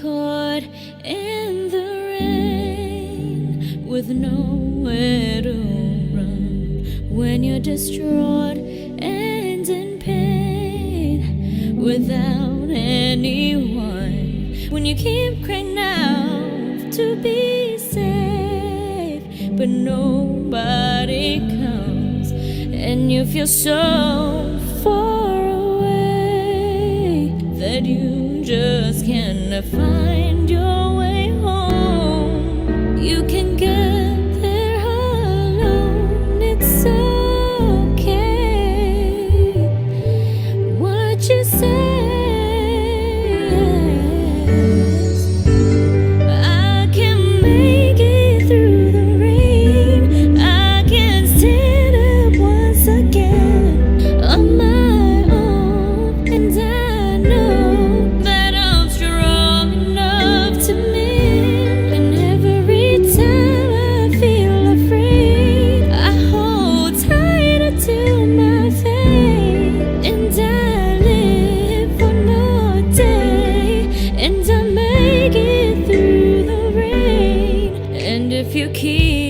caught in the rain with nowhere to run, when you're distraught and in pain without anyone, when you keep crying out to be saved but nobody comes, and you feel so far away that you just can't find your way home. You can get there alone, it's okay. What you say, I can make it through the rain, I can stand up once again on my own, and I know that I'm strong enough to mend. And every time I feel afraid, I hold tighter to my faith, and I live one more day, and I make it through the rain. And if you keep